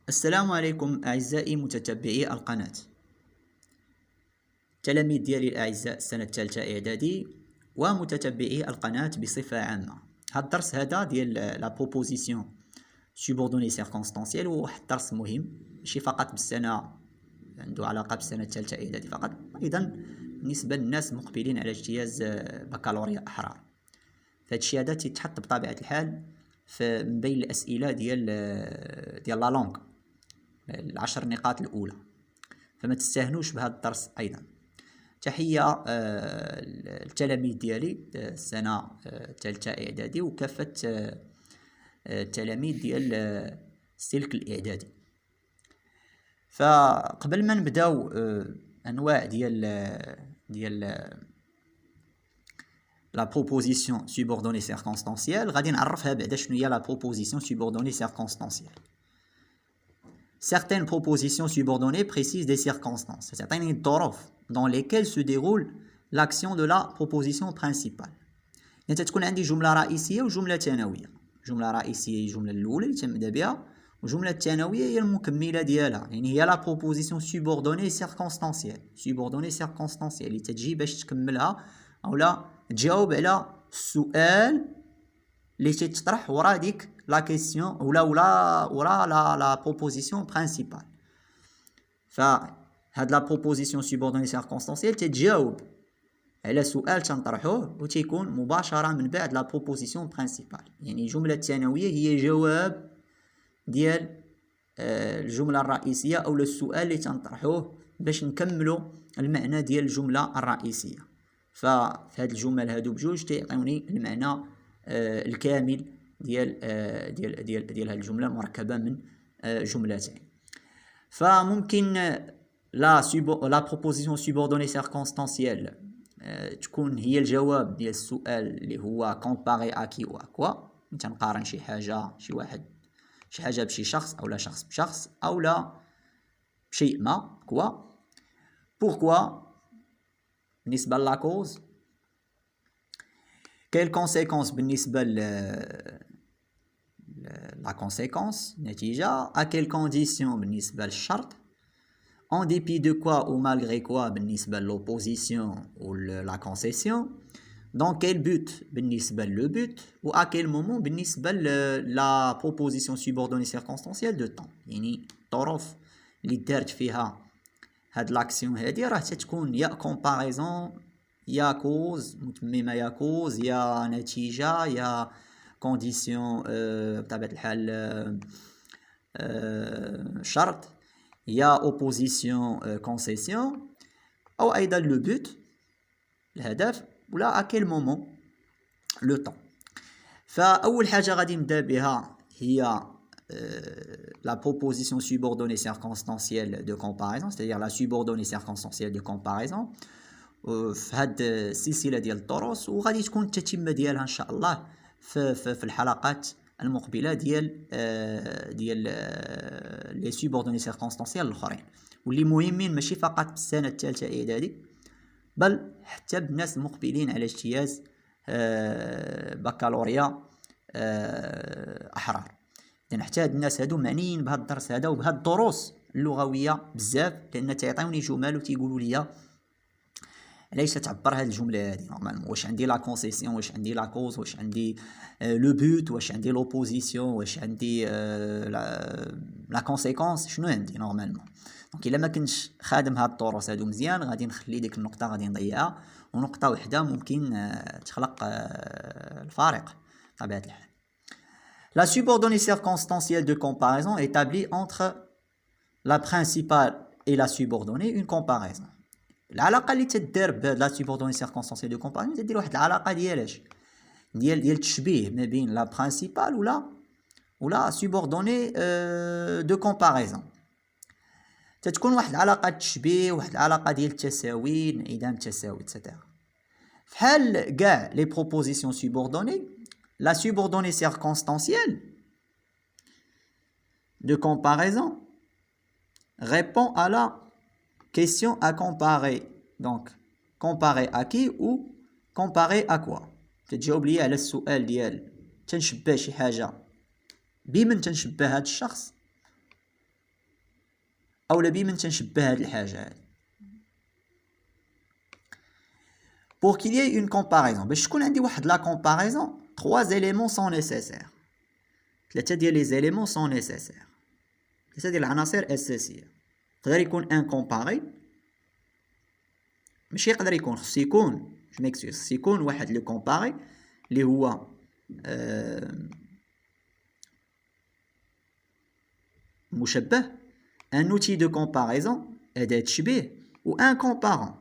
السلام عليكم أعزائي متتبعي القناة. تلاميذ ديالي الأعزاء السنة الثالثة إعدادي ومتتبعي القناة بصفة عامة. هذا الدرس هذا ديال لا بروبوزيسيون سوبوردوني سيركونستانسيال هو واحد الدرس مهم، ماشي فقط بالسنة، عنده علاقة بالسنة الثالثة إعدادي فقط، أيضا بالنسبة للناس المقبلين على اجتياز بكالوريا أحرار. فهاد الشيء هذا تيتحط بطبيعة الحال من بين الأسئلة ديال لا لونغ، ال10 نقاط الأولى، فما تستهنوش بهذا الدرس. أيضا تحية التلاميذ ديالي السنة الثالثة إعدادي وكافة التلاميذ ديال السلك الإعدادي. فقبل ما نبداو أنواع ديال لا بروبوزيسيون سوبوردوني سيركونستانسيال، غادي نعرفها بعدا شنو هي لا بروبوزيسيون سوبوردوني سيركونستانسيال. Certaines propositions subordonnées précisent des circonstances, certaines الظروف dans lesquelles se déroule l'action de la proposition principale. يعني تكون عندي جملة رئيسية وجملة ثانوية. جملة رئيسية هي الجملة الأولى اللي تنبدا بها، والجملة الثانوية هي المكملة ديالها، يعني هي لا بروبوزيسيون سوبوردوني سيركونستانسيال. سوبوردوني سيركونستانسيال اللي تجي باش تكملها أولا تجاوب على السؤال اللي تيتطرح ورا ديك لا كيسيون ورا لا بروبوزيسيون برينسيبال. فهاد لا بروبوزيسيون سوبوردوني سيركونستانسيال تتجاوب على سؤال تنطرحوه وتيكون مباشرة من بعد لا بروبوزيسيون برينسيبال، يعني الجملة الثانوية هي جواب ديال الجملة الرئيسية أو السؤال اللي تنطرحوه باش نكملوا المعنى ديال الجملة الرئيسية. فهاد الجمل هادو بجوج تيعطيوني المعنى الكامل ديال هاد الجملة المركبة من جملتين. فممكن لا بروبوزيسيون سوبوردوني سيركونستانسيال تكون هي الجواب ديال السؤال اللي هو كومباري اكي و اكوا، تنقارن شي حاجة بشي شخص أو لا شخص بشخص أو لا بشيء ما كوا. بوركوا بالنسبة لا كوز، كاين كونسيكونس بالنسبة لا كونسيكونس نتيجة، اكيل كونديسيون بالنسبة للشرط، en dépit de quoi ou malgré quoi بالنسبة للopposition ou la concession, dans quel but بالنسبة لو but و à quel moment بالنسبة la proposition subordonnée circonstancielle de temps. يعني الظروف اللي دارت فيها هاد لاكسيون هادي راه تتكون يا كومباريزون يا كوز متممة، يا كوز يا نتيجة يا كونديسيون بطبيعة الحال شرط يا اوبوزيسيون كونسيسيون، او ايضا لو بوت الهدف ولا اكيل مومون لو طون. فاول حاجه غادي نبدا بها هي la proposition subordonnée circonstancielle de comparaison, c'est-à-dire la subordonnée circonstancielle de comparaison في هاد السلسله ديال الدروس، وغادي تكون التتمه ديالها ان شاء الله في الحلقات المقبله ديال لي سوبوردوني سيركونستانسيال الاخرين، واللي مهمين ماشي فقط بالسنه الثالثه اعدادي بل حتى بالناس المقبلين على اجتياز بكالوريا احرار. لان حتى هاد الناس هادو معنيين بهاد الدرس هذا وبهاد الدروس اللغويه بزاف، لان تيعطيوني جمل وتيقولوا لي علاش تعبر هاد الجمله هادي نورمالمون، واش عندي لا كونسيسيون، واش عندي لا كوز، واش عندي لو بوت، واش عندي لوبوزيسيون، واش عندي لا كونسيكونس، شنو عندي نورمالمون. دونك الا ما كنتش خادم هاد الدروس هادو مزيان غادي نخلي ديك النقطه غادي نضيعها، ونقطه وحده ممكن تخلق الفارق بطبيعه الحال. La subordonnée circonstancielle de comparaison établit entre la principale et la subordonnée une comparaison. العلاقه اللي تدار بهاد لا سوبوردوني سيركونستانسيال دو كومباريزون تدير واحد العلاقه ديالاش ديال التشبيه ما بين لا برينسيبال ولا سوبوردوني دو كومباريزون. تتكون واحد العلاقه تشبيه، واحد العلاقه ديال التساوي، انعدام التساوي etc. في حال كاع لي بروبوزيسيون سوبوردوني، لا سوبوردوني سيركونستانسيال de comparaison répond à la question à comparer. Donc comparer à qui ou comparer à quoi. تجاوب لي على السؤال ديال تنشبه شي حاجه بمن تنشبه هذا الشخص اولا بي من تنشبه هاد الحاجه هادي. pour qu'il y ait une comparaison باش تكون عندي واحد لا comparaison 3 éléments sont nécessaires. 3 ديال لي زيليمون سون نيسيسير، 3 ديال العناصر اساسيه. يقدر يكون ان كومباري، ماشي يقدر يكون، خصو يكون خصو يكون واحد لو كومباري اللي هو مشبه، ان اوتي دو كومباريزون اداه تشبيه، و ان كومبارون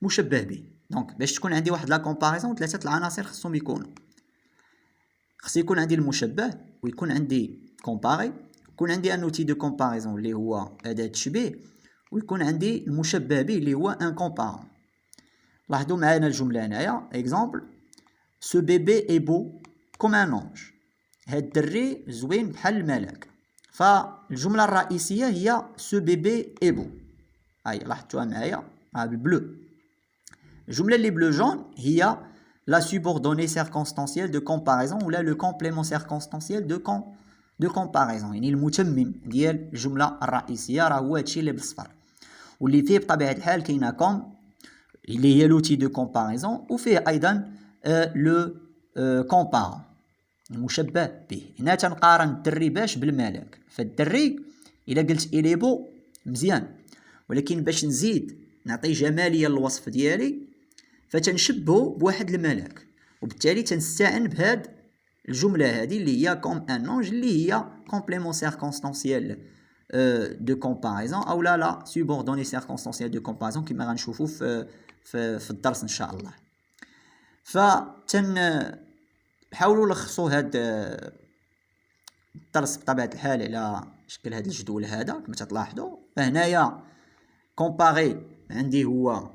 مشبه به. دونك باش تكون عندي واحد لا كومباريزون 3 العناصر خصهم يكونوا، خص يكون عندي المشبه، ويكون عندي كومباري، يكون عندي ان اوتي دو كومباريزون اللي هو اداه تشبيه، ويكون عندي المشبه به اللي هو ان كومبارون. لاحظوا معانا الجمله هنايا اكزامبل، سو بيبي اي بو كوم ان انج، هاد الدري زوين بحال الملاك. فالجمله الرئيسيه هي سو بيبي اي بو، هاي لاحظتوها معايا بالبلو. الجمله اللي بلو جون هي la subordonnée circonstancielle de comparaison ou là le complément circonstanciel de comparaison، يعني المتمم ديال الجمله الرئيسيه راه هو هادشي اللي بالصفر، واللي فيه بطبيعه الحال كاينه كوم اللي هي لوتي دو كومباريزون، وفيه ايضا لو كومبارون المشبه به. هنا تنقارن الدري باش بالملاك، فالدري الا قلت الي بو مزيان، ولكن باش نزيد نعطي جماليه للوصف ديالي فتنشبهو بواحد الملاك، وبالتالي تنستعن بهاد الجمله هذه اللي هي كوم ان انج، اللي هي كومبليمون سيركونستانسيال دو كومباريزون او لا سوبوردوني سيركونستانسيال دو كومباريزون كما غنشوفوا في الدرس ان شاء الله. نحاولوا نلخصوا هاد الدرس بطبيعه الحال على شكل هاد الجدول هذا كما تلاحظوا. فهنايا كومباري عندي هو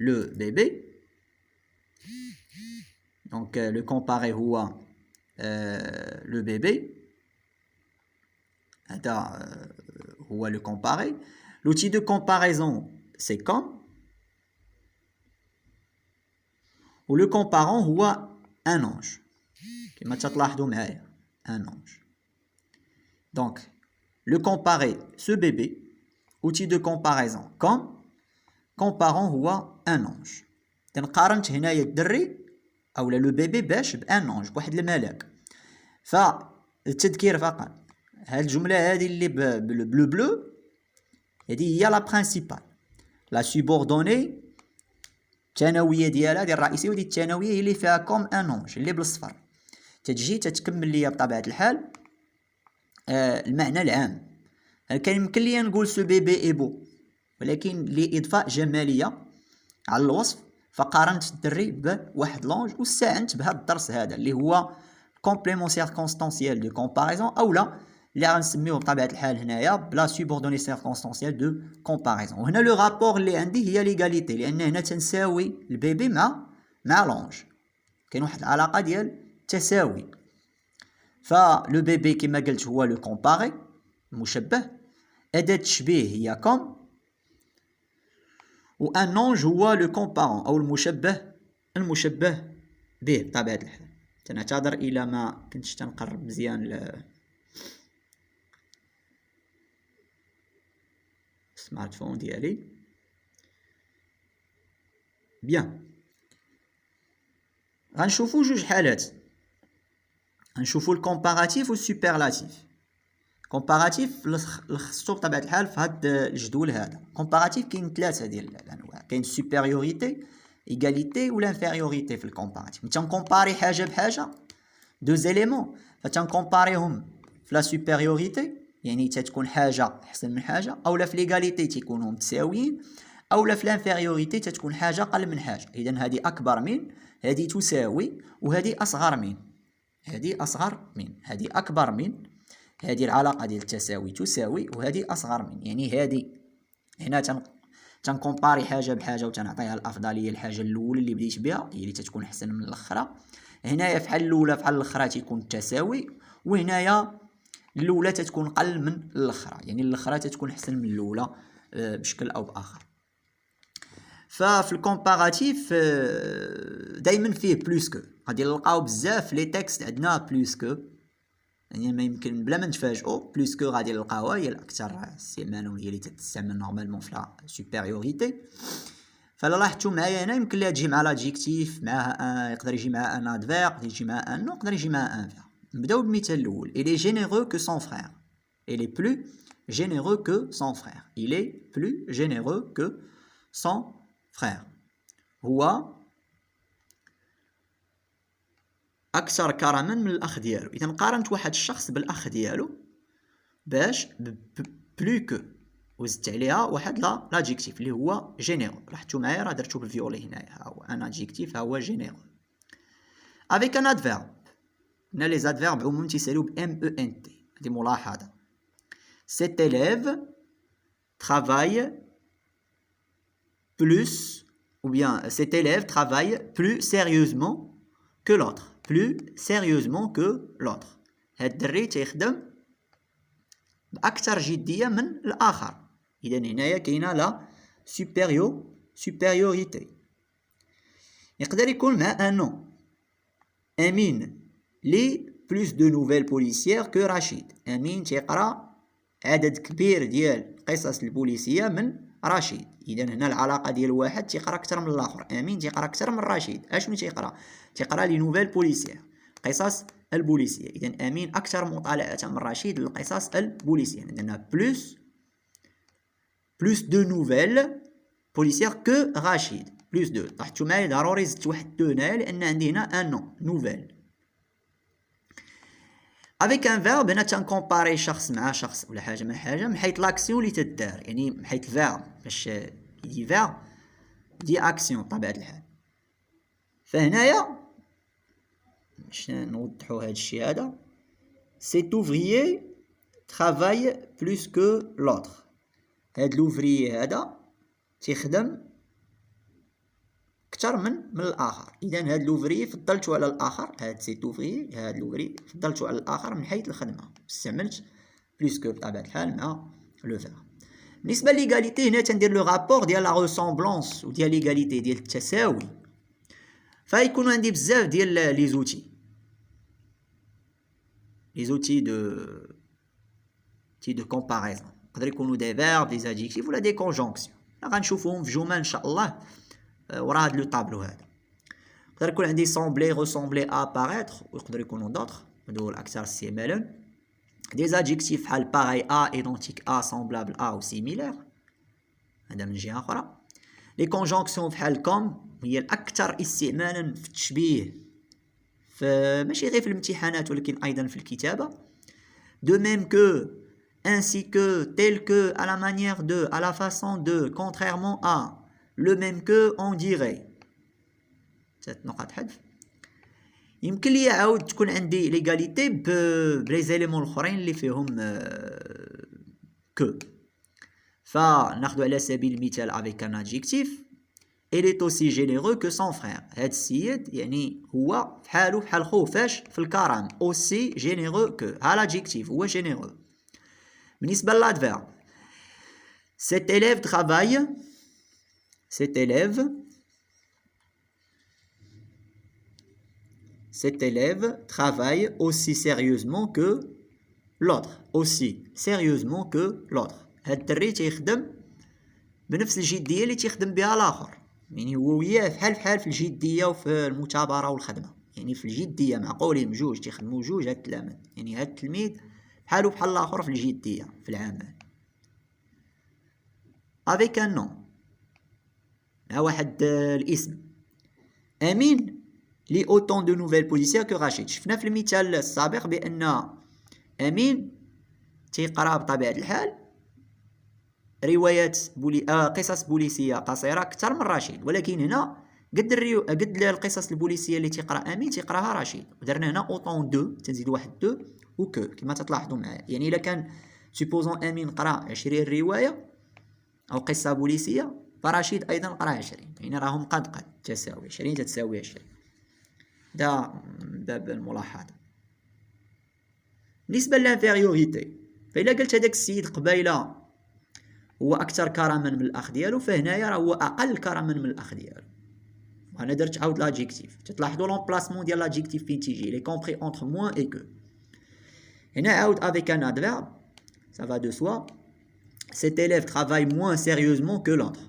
le bébé، donc le comparé هو le bébé، هذا هو le comparé. l'outil de comparaison c'est comme، و le comparant هو un ange كما تلاحظوا معايا un ange. donc le comparé ce bébé، outil de comparaison comme، comparant هو ان انج. تنقارنت هنايا الدري اولا لو بيبي باش بان انج بواحد الملاك. فالتذكير فقط، هاد الجمله هذه اللي بلو بلو هذه هي لا برينسيبال، لا سوبوردوني الثانويه ديالها ديال الرئيسيه، ودي الثانويه هي اللي فيها كوم ان انج اللي بالصفر، تتجي تتكمل ليا بطبيعه الحال المعنى العام. كان يمكن ليا نقول سو بيبي اي بو، ولكن لإضفاء جمالية على الوصف فقارنت الدري بواحد لونج، واستعنت بهذا الدرس هذا اللي هو كومبليمون سيركونستانسيال دو كومباريزون، اولا اللي غنسميوه بطبيعة الحال هنايا بلا سوبوردوني سيركونستانسيال دو كومباريزون. وهنا لو رابور اللي عندي هي ليغاليتي، لأن هنا تنساوي البيبي مع لونج، كاين واحد العلاقة ديال التساوي. فلو بيبي كما قلت هو لو كومباري المشبه، أداة التشبيه هي كوم، و ان انج هو لو كومبارون او المشبه به بطبيعه الحال. تنعتذر الى ما كنتش تنقرب مزيان السمارت فون ديالي. بيان، غنشوفوا جوج حالات، غنشوفوا الكومباراتيف والسوبرلاتيف. كومباراتيف لخصتو بطبيعه الحال في هذا الجدول هذا. كومباراتيف كاين 3 ديال الانواع، كاين السوبيريوريتي، ايغاليتي و لانفيريوريتي. في الكومباراتيف تنكومباري حاجه بحاجه، دو زيليمون، فتنكومباريهم في لا سوبيريوريتي يعني تتكون حاجه احسن من حاجه، اولا في ليغاليتي تيكونوا متساويين، اولا في لانفيريوريتي تتكون حاجه اقل من حاجه. اذا هذه اكبر من، هذه تساوي، وهذه اصغر من، هذه اصغر من، هذه اكبر من، هذه العلاقه ديال التساوي تساوي، وهذه اصغر من. يعني هذه هنا تنكومباري حاجه بحاجه وتنعطيها الافضليه الحاجه الاولى اللي بديت بها هي اللي تتكون احسن من الاخرى. هنايا فحال الاولى فحال الاخرى تيكون التساوي، وهنايا الاولى تتكون قل من الاخرى، يعني الاخرى تتكون احسن من الاولى بشكل او باخر. ففي الكومباراتيف دائما فيه بلوس كو، غادي نلقاو بزاف لي تكست عندنا بلوس كو، يعني ما يمكن بلا ما نتفاجئوا بلوس كو غادي نلقاوها هي الاكثر استعمالا وهي اللي تستعمل نورمالمون في لا سوبيريوريتي. فلا لاحظتوا معايا هنا يمكن ليها تجي مع لادجيكتيف معاها يقدر يجي معاها ان ادفير، يقدر يجي معاها ان نو، يقدر يجي معاها ان فير. نبداو بالمثال الاول. il est généreux que son frère. il est plus généreux que son frère. il est plus généreux que son frère. هو اكثر كرما من الاخ ديالو. اذا قارنت واحد الشخص بالاخ ديالو باش بلو كو وزدت عليها واحد لادجيكتيف اللي هو جينيرو. لاحظتوا معايا راه درتو بالفيولي هنايا، ها هو ان ادجيكتيف، ها هو جينيرو. افيك ان ادفيرب. هنا لي زادفيرب عموما تيساليو ب ام او ان تي، هذه ملاحظه. cet élève travaille plus ou bien cet élève travaille plus sérieusement que l'autre. plus sérieusement que l'autre. هاد الدري تيخدم بأكثر جدية من الآخر. إذا هنايا كاينة لا supériorité. يقدر يكون مع ان نو. أمين لي بلوس دو نوفيل بوليسيير كو رشيد. أمين تيقرا عدد كبير ديال القصص البوليسية من رشيد. إذا هنا العلاقة ديال واحد تيقرا أكثر من الآخر. أمين تيقرا أكثر من رشيد. أشنو تيقرا لي نوفيل بوليسيير، قصص البوليسية. إذا أمين أكثر مطالعة من رشيد للقصص البوليسية. عندنا بلوس دو نوفيل بوليسيير كو رشيد. بلوس دو. لاحظتوا معايا ضروري زدت واحد دو هنايا لأن عندي هنا ان نو نوفيل. افيك ان فيرب هنا تنكومباري شخص مع شخص ولا حاجة مع حاجة من حيث لاكسيون اللي تدار، يعني من حيث الفيرب. باش يجي فيرب دي اكسيون بطبيعة الحال. فهنايا باش نوضحوا هاد الشيء هذا. cet ouvrier travaille plus que l'autre. هاد لوفريي هذا تيخدم اكثر من الاخر. اذا هاد لوفريي فضلتو على الاخر. هاد سيت اوفريي، هاد لوفريي فضلتو على الاخر من حيث الخدمه. استعملت بلوس كو بطبيعه الحال مع لو فير. بالنسبه ليغاليتي هنا تندير لو رابور ديال لا ريسومبلونس وديال ليغاليتي ديال التساوي. فيكونوا عندي بزاف ديال لي زوتي de comparaison. يقدر يكونوا دي فيرب، دي زادجيكتيف ولا دي كونجونكسيون. غنشوفوهم في جمل ان شاء الله ورا هاد لو طابلو هذا. يقدر يكون عندي سومبلي، ريسومبلي، اباريتر، ويقدر يكونوا دوطخ هادو الاكثر استعمالا. دي زادجيكتيف بحال باغي ا، ايدونتيك ا، سومبلابل ا و سيميلير، هذا من جهه اخرى. لي كونجونكسيون بحال كوم هي الاكثر استعمالا في التشبيه، ماشي غير في الامتحانات ولكن ايضا في الكتابه. de même que, ainsi que, tel que, à la manière de, à la façon de, contrairement à, le même que, on dirait. 3 نقاط حذف. يمكن لي عاود تكون عندي ليغاليتي بلي زيليمون الاخرين اللي فيهم كو. فناخذ على سبيل المثال افيك ان ادجيكتيف. il est aussi généreux que son frère. هاد السيد يعني هو بحالو بحال خوه فاش في الكرم. aussi généreux que. ها l'adjectif هو généreux. بالنسبة للادفيرب cet élève travaille aussi sérieusement que l'autre. aussi sérieusement que l'autre. هاد الدري تيخدم بنفس الجدية اللي تيخدم بها الآخر. يعني هو وياه بحال في الجديه وفي المثابره والخدمه. يعني في الجديه معقولين بجوج تيخدموا بجوج هاد التلاميذ. يعني هاد التلميذ بحالو بحال الاخر في الجديه في العمل. افيك ان نون، ها واحد الاسم. امين لي اوتون دو نوفيل بوليسيير كو رشيد. شفنا في المثال السابق بان امين تيقرا بطبيعه الحال روايات قصص بوليسيه قصيره اكثر من رشيد، ولكن هنا قد القصص البوليسيه اللي تيقرا امين تيقراها رشيد. ودرنا هنا اوطون دو، تنزيد واحد دو وكو كما تلاحظوا معايا. يعني الا كان سوبوزون امين قرا 20 روايه او قصه بوليسيه فرشيد ايضا قرا 20. يعني راهم قد تساوي 20 تتساوي 20. ده باب الملاحظه. بالنسبه للانفيريوريتي، فإلا قلت هذاك السيد قبيله هو اكثر كرما من الاخ ديالو، فهنايا راه هو اقل كرما من الاخ ديالو. وانا درت عاود لاجيكتيف. تلاحظوا لومبلاسمون ديال لاجيكتيف فين تيجي لي كومبري اونتر موان اي كو. هنا عاود avec un adverbe, ça va de soi. Cet élève travaille moins sérieusement que l'autre.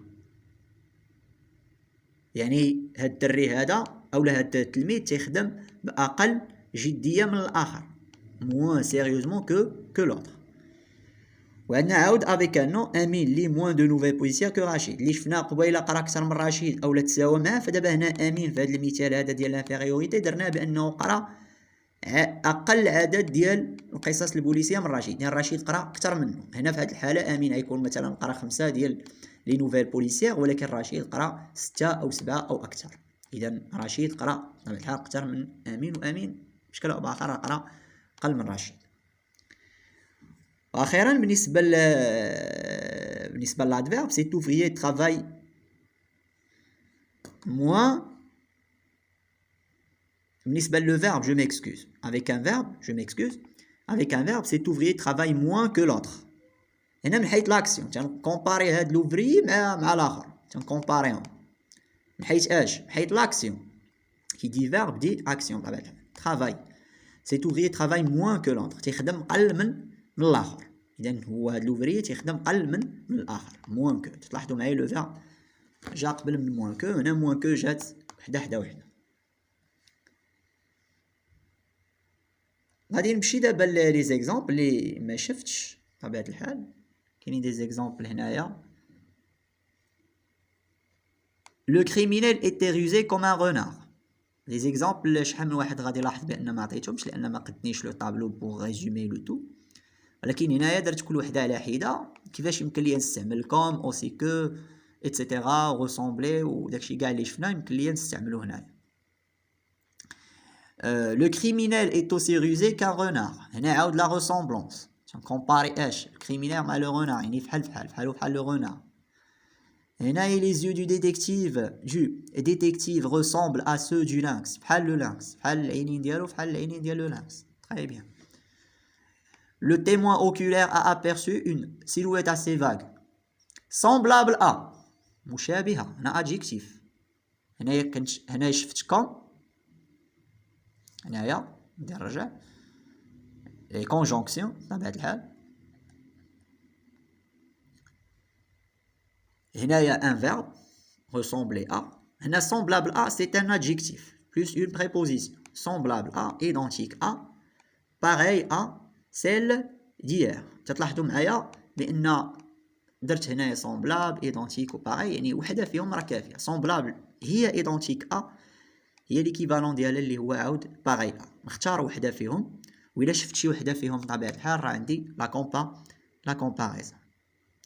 يعني هاد الدري هذا اولا هاد التلميذ تيخدم باقل جديه من الاخر. moins sérieusement que l'autre. وعندنا عاود avec un nom امين لي moins de nouvelles policiers que رشيد. اللي شفنا قبيله قرا اكثر من رشيد اولا تساوى معاه، فدابا هنا امين في هذا المثال هذا ديال الانفيريوريتي درناه بانه قرا اقل عدد ديال القصص البوليسيه من رشيد، يعني رشيد قرا اكثر منه. هنا في هذه الحاله امين غيكون مثلا قرا 5 ديال لي نوفيل بوليسيير، ولكن رشيد قرا 6 أو 7 أو اكثر. اذا رشيد قرا بطبيعه الحال اكثر من امين، وامين بشكل او باخر قرا اقل من رشيد. واخيرا بالنسبه للادفيرب سي اوفريي ترافاي moins. بالنسبه للفيرب je m'excuse avec un verbe je m'excuse avec un verbe cet ouvrier travaille moins que l'autre. هنا من حيث لاكسيون تنكومباري هاد لوفري مع الاخر، تنكومباريهم من حيث اش؟ من حيث لاكسيون. كي دي فيرب دي اكسيون بطبيعه الحال. travail cet ouvrier travaille moins que l'autre، تيخدم قل من الاخر. اذا هو هاد لوفري تيخدم قل من الاخر. moins que تلاحظوا معايا لو فيرب جا قبل من moins que، هنا moins que جات وحده. غادي نمشي دابا لي زيكزامبل اللي ما شفتش بطبيعه الحال. كاينين دي زيكزامبل هنايا. لو كريمينيل ايتي روزي كوم ان رونار. لي زيكزامبل شحال من واحد غادي يلاحظ بان ما عطيتهمش لان ما قدنيش لو طابلو بور ريزومي لو تو، ولكن هنايا درت كل وحده على حده كيفاش يمكن ليا نستعمل كوم اوسي كو ايتترا ريسومبلي وداكشي كاع اللي شفنا يمكن ليا نستعملو هنايا. Le criminel est aussi rusé qu'un renard. هنا عاود لا ressemblance. تنكومباري اش؟ الكريمينال مع لو renard، يعني بحال لو renard. هنا les yeux du détective ressemblent à ceux du lynx. بحال لو lynx، بحال العينين ديالو بحال العينين ديال لو lynx. Très bien. Le témoin oculaire a aperçu une silhouette assez vague. Semblable à. مشابهة. هنا adjectif. هنايا شفت كوم. هنايا ندير رجع لي كونجونكسيون بطبيعة الحال. هنايا ان فيرب ressembler à. هنا semblable à c'est un adjectif plus une préposition. semblable à, identique à, pareil à, celle d'hier. تلاحظوا معايا بان درت هنايا semblable identique و pareil، يعني وحده فيهم راه كافيه. semblable هي identique à، هي ليكيفالون ديالها اللي هو عاود باغي. نختار وحده فيهم، وإلا شفت شي وحده فيهم بطبيعه الحال راه عندي لا كومباريزون.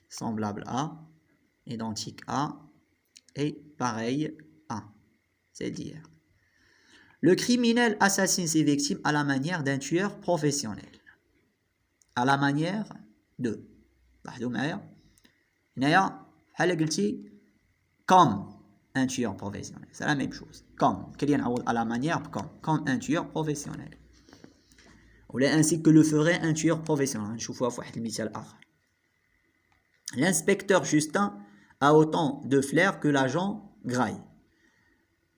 semblable à, identique à et pareil à, c'est dire. Le criminel assassine ses victimes à la manière d'un tueur professionnel. à la manière de. لاحظوا معايا هنايا بحال قلتي comme un tueur professionnel, c'est la même chose. Comme, كلي نعوض à la manière comme un tueur professionnel. ولا ainsi que le ferait un tueur professionnel. نشوفوها في واحد المثال آخر. L'inspecteur Justin a autant de flair que l'agent Gray.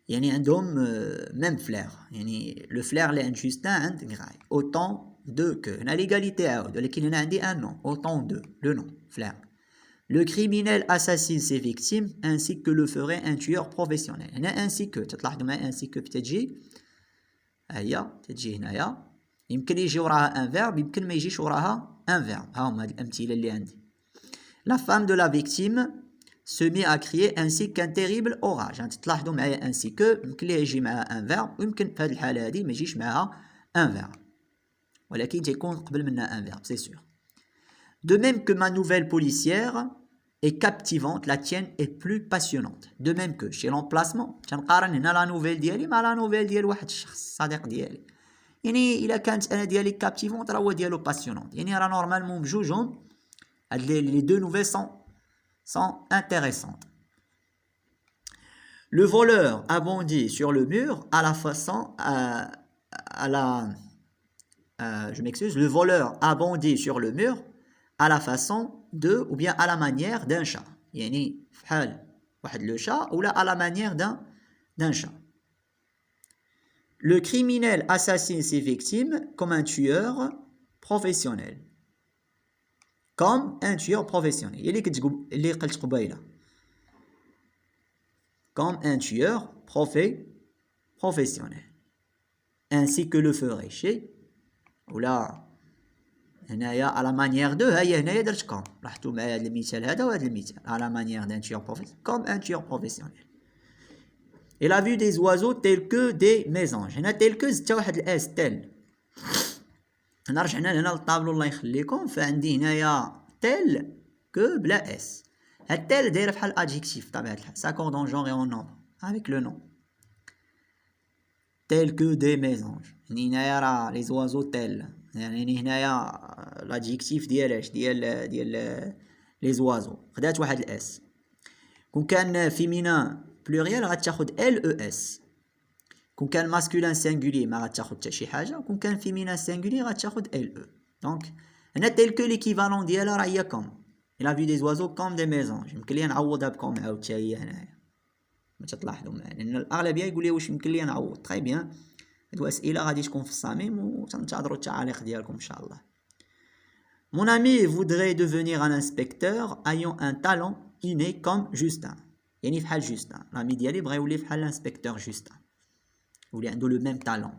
يعني عندهم même flair. يعني le flair اللي عند Justin عند Gray. autant de que. هنا l'égalité عاود، ولكن هنا عندي un nom. autant de, le nom, flair. Le criminel assassine ses victimes ainsi que le ferait un tueur professionnel. هنا ainsi que تلاحظوا معايا ainsi que بتجي هي تجي هنايا، يمكن يجي وراها un verbe، يمكن ما يجيش وراها un verbe. ها هما هاد الأمثلة اللي عندي. La femme de la victime se met à crier ainsi qu'un terrible orage. يعني تلاحظوا معايا ainsi que يمكن ليه يجي معها un verbe، ويمكن في هذه الحالة هذه ما يجيش معها un verbe، ولكن تيكون قبل منها un verbe c'est sûr. De même que ma nouvelle policière est captivante, la tienne est plus passionnante. De même que chez l'emplacement تنقارن هنا لا نوفيل ديالي مع لا نوفيل ديال واحد الشخص صديق ديالي. يعني الا كانت انا ديالي كابتيفونت راه هو ديالو باسيونونت، يعني راه نورمالمون بجوجهم هاد لي دو نوفيل sont intéressantes. Le voleur a bondi sur le mur à la façon je m'excuse, le voleur a bondi sur le mur à la façon de ou bien à la manière d'un chat. يعني فحال واحد لو chat ou là à la manière d'un chat. Le criminel assassine ses victimes comme un tueur professionnel. Comme un tueur professionnel. اللي قلت قبيله. Comme un tueur professionnel. Ainsi que le ferait chez ولا هنايا على مانيير دو. هيا هنايا درت كوم. لاحظتوا معايا هذا المثال هذا وهذا المثال. على مانيير دان tueur professionnel. Comme un tueur professionnel. Il a vu des oiseaux tels que des mésanges. هنا tels que زدت واحد الاس تل. هنا رجعنا لهنا للطابلو الله يخليكم. فعندي هنايا تل كو بلا اس. هاد تل دايره بحال ادجيكتيف بطبيعه الحال. ساكور دون جونغ اون نومبر افيك لو نون. tels que des mésanges. يعني هنايا راه لي زوازو تل. يعني هنايا لادجيكتيف ديالاش ديال لي زوازو خدات واحد الاس. كون كان فيمينان بلوريال غتاخد ال او اس. كون كان ماسكولين سينغولي ما غتاخد حتى شي حاجه. كون كان فيمينان سينغولي غتاخد ال او. دونك هنا تيل كو ليكيفالون ديالها راه هي كوم. الا في دي زوازو كوم دي ميزونج. يمكن لي نعوضها بكوم عاود حتى هي هنايا باش تلاحظوا معايا لان الاغلبيه يقول لي واش يمكن لي نعوض. طري بيان هادو اسئله غادي تكون في الصميم وتنتظروا التعاليق ديالكم ان شاء الله. Mon ami voudrait devenir un inspecteur ayant un talent inné comme Justin. يعني فحال جوستان. l'ami ديالي بغا يولي فحال الانسبكتور جوستان. يولي عنده لو ميم talent.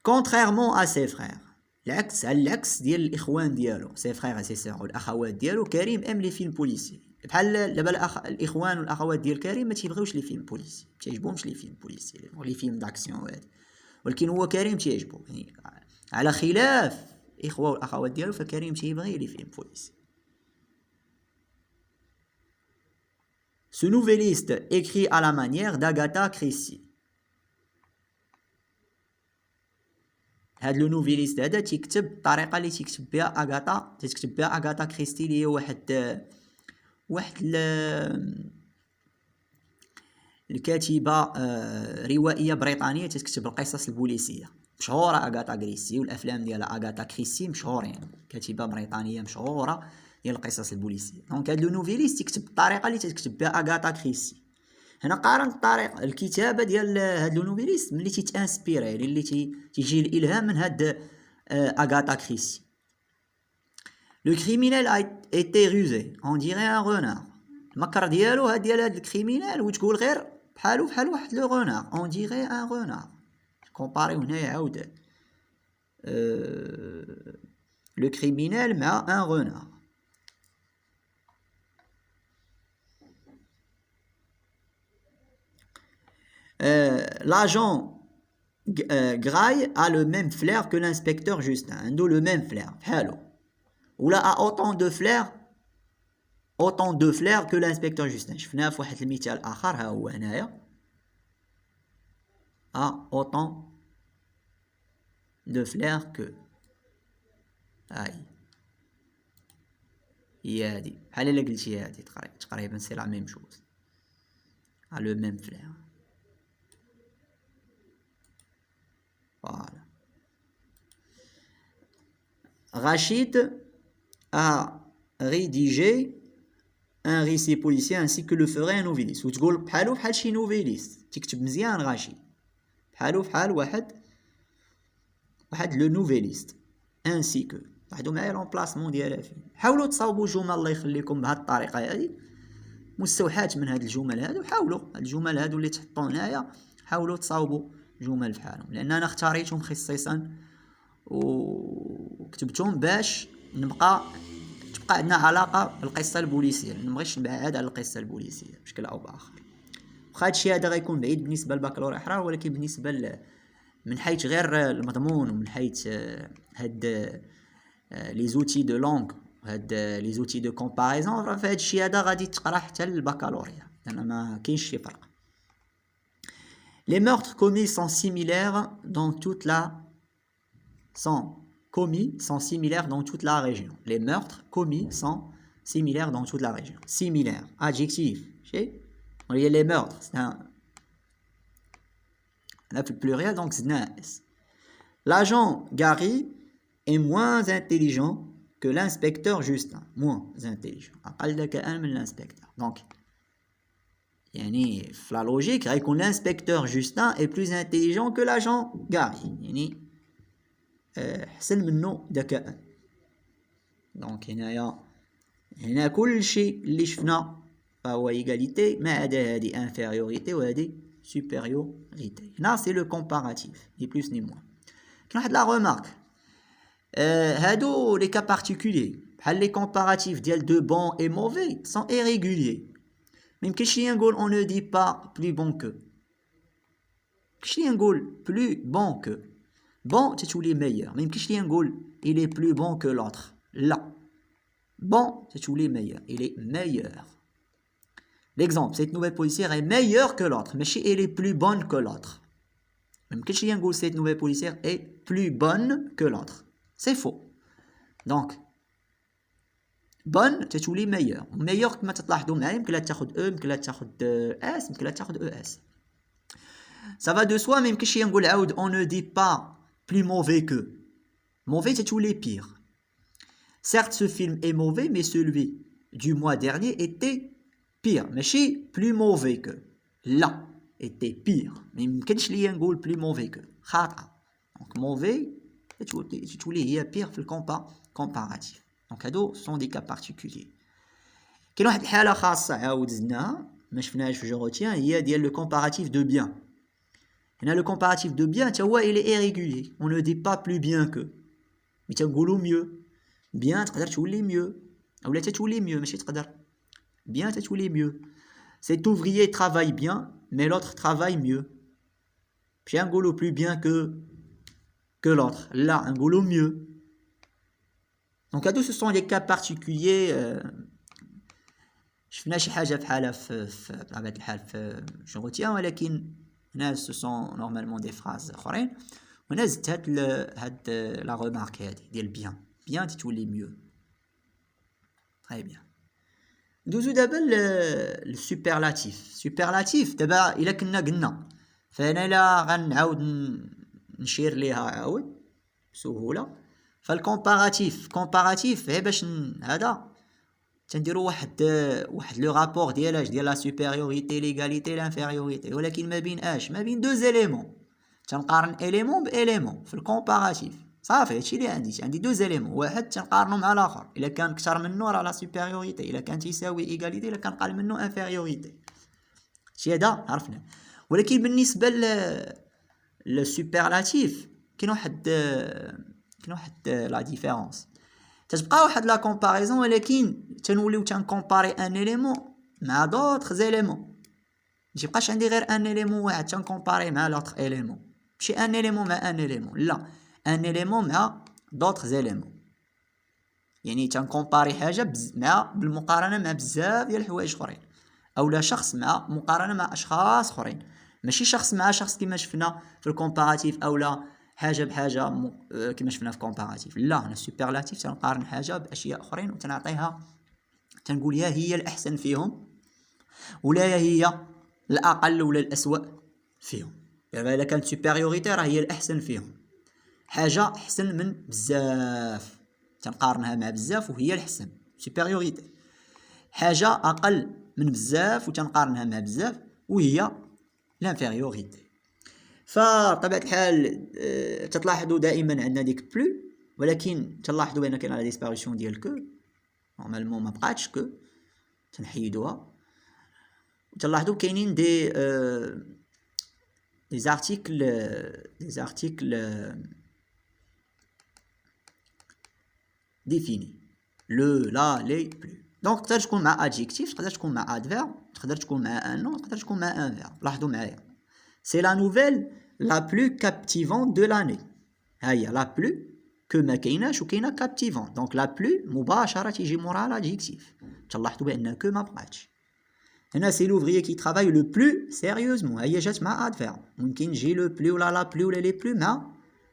Contrairement à ses frères. العكس على العكس ديال الاخوان ديالو. سي فرير سي سور والاخوات ديالو. كريم ام لي فيلم بوليسي. بحال دابا الاخوان والاخوات ديال كريم ما تيبغيوش لي فيلم بوليسي. ما تيعجبهمش لي فيلم بوليسي. لي فيلم داكسيون وهذا. ولكن هو كريم تيعجبو. يعني على خلاف الاخوه والاخوات ديالو فكريم تيبغي لي فيلم بوليسي. Ce nouvelliste écrit à la manière d'Agatha Christie. هاد لو نوفيليست هذا تيكتب الطريقه اللي تكتب بها اغاتا كريستي اللي هي واحد الكاتبه روائيه بريطانيه تكتب القصص البوليسيه مشهوره. اغاتا كريستي والافلام ديالها اغاتا كريستي مشهورين. كاتبه بريطانيه مشهوره ديال القصص البوليسيه. دونك هاد لو نوفيليست تكتب بالطريقه اللي تكتب بها اغاتا كريستي. هنا قارن الطريقه الكتابه ديال هاد لو نوفيليست ملي تيتانسبيري اللي تيجي الالهام من هاد اغاتا كريستي. لو كريمينال a été rusé on dirait un renard. المكر ديالو ديال هاد الكريمينال وتقول غير بحالو بحال واحد لو renard on dirait un renard. كومباريو هنايا عاود لو كريمينال مع ان renard. L'agent Graille a le même flair que l'inspecteur Justin. عنده le même flair بحالو. ولا a autant de flair que l'inspecteur Justin. شفناها في واحد المثال اخر ها هو هنايا. a autant de flair que. هي هادي بحال الا قلتي هادي تقريبا سي لا ميم شوز. a le même flair. Voilà. Rachid a rédigé un récit policier ainsi que le ferait un noveliste. وتقول بحالو بحال شي نوفيليست. تكتب مزيان رشيد بحالو بحال واحد لو نوفيليست. انسي كو لاحظوا معايا لومبلاسمون ديالها فين. حاولوا تصاوبوا جمل الله يخليكم بهذه الطريقه هذه مستوحاة من هاد الجمل هادو. حاولوا هاد الجمل هادو اللي تحطوا هنايا حاولوا تصاوبوا جمل بحالهم لان انا اختاريتهم خصيصا وكتبتهم باش تبقى عندنا علاقه بالقصه البوليسيه. ما نبغيش نبعد على القصه البوليسيه بشكل او باخر. واخا هادشي هذا غيكون بعيد بالنسبه للبكالوريا احرار ولكن بالنسبه من حيث غير المضمون ومن حيث هاد لي زوتي دو لونغ هاد لي زوتي دو كومباريزون راه فهاد الشيء هذا غادي تقرا حتى للبكالوريا لان ما كاينش شي فرق. Les meurtres commis sont similaires dans toute la région. Les meurtres commis sont similaires dans toute la région. Similaire, adjectif. Il y a les meurtres. Là, le pluriel, donc c'est S. L'agent Gary est moins intelligent que l'inspecteur Justin. Moins intelligent. أقل ذكاء من l'inspecteur. Donc, يعني في لا لوجيك غيكون l'inspecteur Justin est plus intelligent que l'agent Gary. يعني حسن منه ذكاء. دونك هنا كل شيء اللي شفنا فهو ايغاليتي ما عدا هذه انفيريوريتي وهذه سوبيريوريتي. هنا سي لو كومباراتيف ني بلوس ني موان. كاين واحد لا رومارك، هادو لي كا بارتيكولي بحال لي كومباراتيف ديال دو بون اي موفي سون ايريغوليي. ميمكنش ليا نقول اون نو دي با بلو بون كو، ميمكنش ليا نقول بلو بون كو. بون تتولي ميور، ميمكنش ليا نقول il est plus bon que l'autre. لا، bon تتولي meilleur، il est meilleur. L'exemple, cette nouvelle policière est meilleure que l'autre، ماشي elle est plus bonne que l'autre. ميمكنش ليا نقول cette nouvelle policière est plus bonne que l'autre، c'est faux. donc bonne تتولي meilleur. meilleur كما تلاحظوا معايا يمكن لا تاخذ او، يمكن لا تاخذ اس، يمكن لا تاخذ او اس. ça va de soi. ميمكنش ليا نقول عاود on ne dit pas plus mauvais que. mauvais تتولي pire. certes ce film est mauvais mais celui du mois dernier était pire. ماشي plus mauvais que، لا était pire. ما يمكنش ليا نقول plus mauvais que، خاطئه. donc mauvais تتولي هي pire في comparatif. donc هادو sont des cas particuliers. كاين واحد الحاله خاصه عاود زدناها ما شفناهاش في جوروتيان، هي ديال لو comparatif de bien. هنا لو comparatif de bien تا هو il est irrégulier. on ne dit pas plus bien que، مي تنقولوا mieux. bien تقدر تولي mieux اولا تتولي mieux، ماشي تقدر. bien تتولي mieux. cet ouvrier travaille bien mais l'autre travaille mieux. ماشي نقولوا plus bien que l'autre، لا نقولوا mieux. donc هادو ce sont les cas particuliers. شفنا شي حاجه بحالها في بطبيعه الحال في جوروتيان، ولكن هنا ce sont normalement des phrases اخرين. وهنا زدت هاد لا رومارك هادي ديال bien. bien تتولي mieux. très bien. ندوزو دابا للسوبرلاتيف. سوبرلاتيف دابا الا كنا قلنا، فانا الا غنعاود نشير ليها عاود بسهوله. فالكومباراتيف غير باش هذا تنديرو واحد لو رابور ديال اش ديال لا سوبيريوريتي ليغاليتي لانفيريوريتي، ولكن ما بين اش، ما بين دو زيليمون. تنقارن اليمون باليمون في الكومباراتيف. صافي هادشي اللي عندي دو زيليمون، واحد تنقارنو مع الاخر. الا كان كثر منه راه لا سوبيريوريتي، الا كان تيساوي ايغاليتي، الا كان قل منه انفيريوريتي. هادشي هذا عرفنا. ولكن بالنسبه للسوبرلاتيف كاين واحد لا ديفيرونس. تتبقى واحد لا كومباريزون، ولكن تنوليو تنكومباري ان اليمون مع دوطخ زيليمون. ما تيبقاش عندي غير ان اليمون واحد تنكومباري مع لوطخ اليمون، ماشي ان اليمون مع ان اليمون، لا ان اليمون مع دوطخ زيليمون. يعني تنكومباري حاجه بالمقارنه مع بزاف ديال الحوايج اخرين، اولا شخص مع مقارنه مع اشخاص اخرين، ماشي شخص مع شخص كما شفنا في الكومباراتيف، اولا حاجه بحاجه كما شفنا في الكومباراتيف. لا، انا السوبرلاتيف تنقارن حاجه باشياء اخرين وتنعطيها، تنقول يا هي الاحسن فيهم ولا هي الاقل ولا الاسوأ فيهم. يعني الا كانت سوبيريوريتي راه هي الاحسن فيهم، حاجه احسن من بزاف تنقارنها مع بزاف وهي الاحسن سوبيريوريتي. حاجه اقل من بزاف وتنقارنها مع بزاف وهي لانفيريوريتي. فطبيعه الحال تتلاحظوا دائما عندنا ديك بلو، ولكن تلاحظوا بان كاين لا ديسباريسيون ديال كو. نورمالمون ما بقاتش كو، تنحيدوها. تلاحظوا كاينين دي articles définis، le la les plus. دونك تقدر تكون مع adjectif، تقدر تكون مع adverbe، تقدر تكون مع un nom، تقدر تكون مع un verbe. لاحظوا معايا، c'est la nouvelle la plus captivante de l'année. هي la plus que ما كايناش وكاينه captivant. donc la plus مباشره تيجي موراها l'adjectif. تلاحظوا بان que ما بقاتش. هنا سي لوفريي كي ترافاي لو بلو سيريوزمون، هي جات مع ادفيرب. ممكن تجي لو بلو ولا لا بلو ولا لي بلو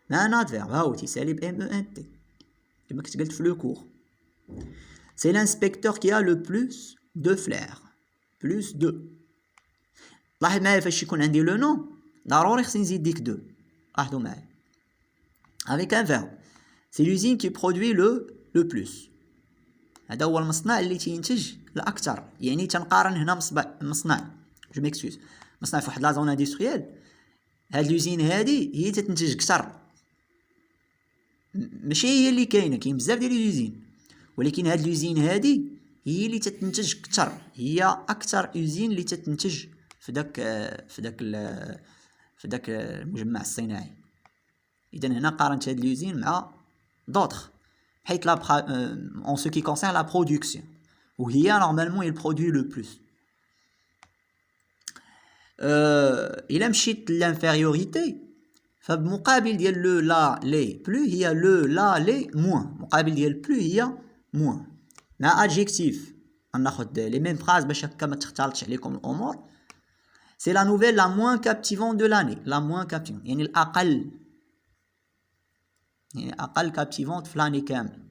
مع ان ادفيرب. ها هو تيسالي ب ام او ان تي كما كنت قلت في لو كور. سي لانسبكتور كي ا لو بلوس دو فلير، بلوس دو. لاحظ معايا فاش يكون عندي لو نون ضروري خصني نزيد ديك دو. لاحظوا معايا افيك ان فيرب. سي لوزين كي برودوي لو بلوس، هذا هو المصنع اللي تينتج الاكثر. يعني تنقارن هنا مصنع جو ميكسكوز، مصنع في واحد لا زون اندستريال، هاد لوزين هادي هي تتنتج اكثر ماشي هي اللي كاين بزاف ديال ليزين، ولكن هاد ليزين هادي هي اللي تتنتج كثر، هي اكثر اوزين اللي تتنتج في داك المجمع الصناعي. اذا هنا قارنت هاد ليزين مع دوطخ، حيت لا en ce qui concerne la production وهي نورمالمون هي البرودوي لو بلوس. الى مشيت للانفيريوريتي فبمقابل ديال لو لا لي بلو هي لو لا لي موان، مقابل ديال بلو هي موان. مع ادجيكتيف غناخد لي ميم فراز باش هكا ما تختلطش عليكم الامور. سي لا نوفيل لا موان كابتيفون دو لاني، لا موان كابتيفون يعني الاقل، يعني اقل كابتيفون في لاني كامل.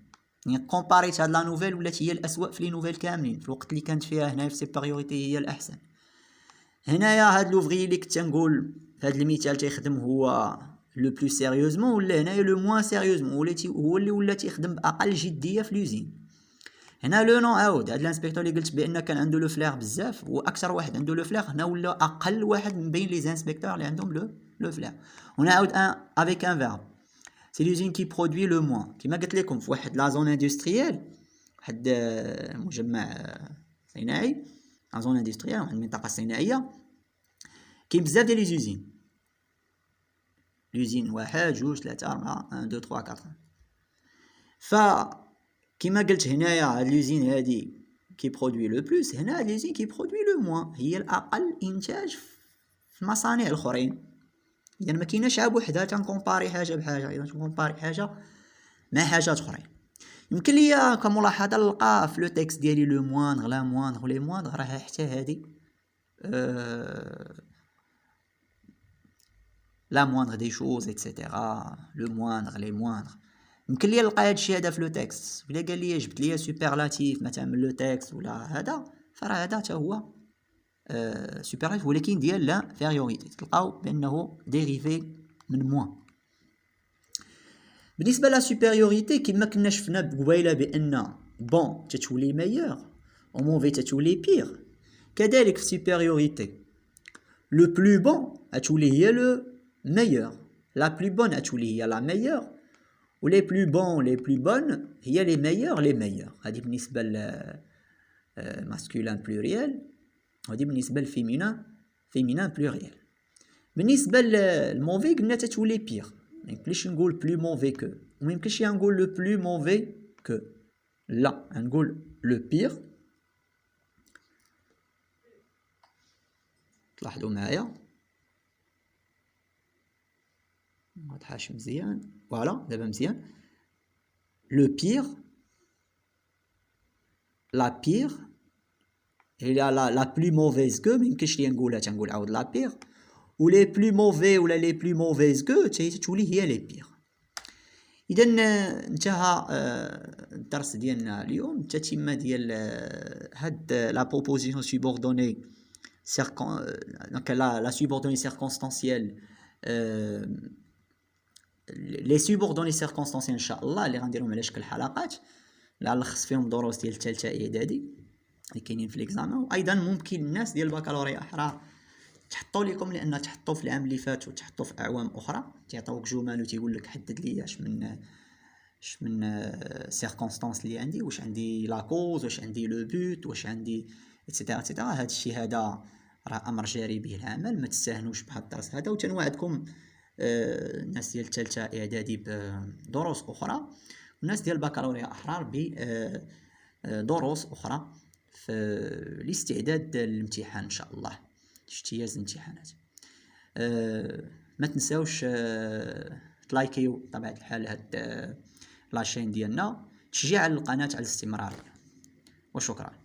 يعني كومباريت هاد لا نوفيل ولات هي الاسوء في لي نوفيل كاملين في الوقت اللي كانت فيها هنايا في سيبيريوريتي هي الاحسن. هنايا هاد لوفري اللي كنت نقول في هاد المثال تيخدم هو لو بلو سيريوزمون، ولا هنايا لو موان سيريوزمون هو اللي ولا تيخدم باقل جديه في لوزين. هنا لو نو عاود هاد الانسبكتور اللي قلت بان كان عنده لو فلاغ بزاف واكثر واحد عنده لو فلاغ، هنا ولا اقل واحد من بين لي زانسبكتور اللي عندهم لو فلاغ. هنا عاود ان افيك ان فيرب، سي لوزين كي برودوي لو موان. كيما قلت لكم في واحد لا زون اندستريال، واحد مجمع صناعي، لا زون اندستريال، واحد المنطقه صناعيه، كاين بزاف ديال لي زوزين، لوزين 1 2 3 4 1 2 3 4. ف كيما قلت هنايا هاد لوزين هادي كي برودوي لو بلوس، هنا هاد لوزين كي برودوي لو موان، هي الاقل انتاج في المصانع الاخرين. اذا ما كايناش عا بوحدها تنكومباري حاجه بحاجه، اذا تنكومباري حاجه مع حاجات اخرين. يمكن ليا كملاحظه نلقى في لو تيكست ديالي لو موان لا موان لي موان راها حتى هادي لا موان دي شوز ايتترا، لو موان لي موان. يمكن ليا نلقى هادشي هذا في لو تيكست، ولا قال لي جبت ليا سوبرلاتيف مثلا من لو تيكست ولا هذا، فراه هذا حتى هو سوبرلاتيف ولكن ديال لا فيريوريتي، تلقاو بانه ديريفي من موان. بالنسبه لا سوبيريوريتي كما كنا شفنا قبيله بان بون تتولي ميور او موفي تتولي بير، كذلك في سوبيريوريتي لو بلو بون تولي هي لو ميور، لا بلو بون تولي هي لا ميور، و لي بلو بون لي بلو بون هي لي ميور لي ميور. هذه بالنسبه ل ماسكولين بلوريال، وهذه بالنسبه للفيمينان فيمينان بلوريال. بالنسبه للموفي قلنا تتولي بير، ما يمكنش نقول بلو موفي كو، وما يمكنش نقول لو بلو موفي كو، لا نقول لو بير. تلاحظوا معايا ما واضحاش مزيان، فوالا دابا مزيان. لو بير لا بير هي لا بلو موفيز كو، ما يمكنش ليا نقولها تنقول عاود لا بير، و لي بلو موفي ولا لي بلو موفيز كو تتولي هي لي بير. اذا انتهى الدرس ديالنا اليوم، التتمه ديال هاد لا بروبوزيسيون سوبوردوني دونك لا سوبوردوني سيركونستانسيال، لي سوبوردوني سيركونستانسيال ان شاء الله اللي غنديرهم على شكل حلقات اللي غنلخص فيهم دروس ديال الثالثه اعدادي اللي كاينين في ليكزامان. وايضا ممكن الناس ديال البكالوريا احرى تحطوا لكم، لان تحطوا في العام اللي فات وتحطوا في اعوام اخرى تيعطيوك جمل وتيقول لك حدد لي اش من سيركونستانس اللي عندي، واش عندي لا كوز، واش عندي لو بوت، واش عندي ايتترا ايتترا. هذا الشيء هذا راه امر جاري به العمل، ما تستهنوش بهذا الدرس هذا. وتنوعدكم الناس ديال الثالثه اعدادي بدروس اخرى، والناس ديال البكالوريا احرار بدروس اخرى في الاستعداد للامتحان ان شاء الله، اجتياز الامتحانات. ما تنساوش تلايكيو بطبيعه الحال هاد لاشين ديالنا، تشجيع على القناه على الاستمرار، وشكرا.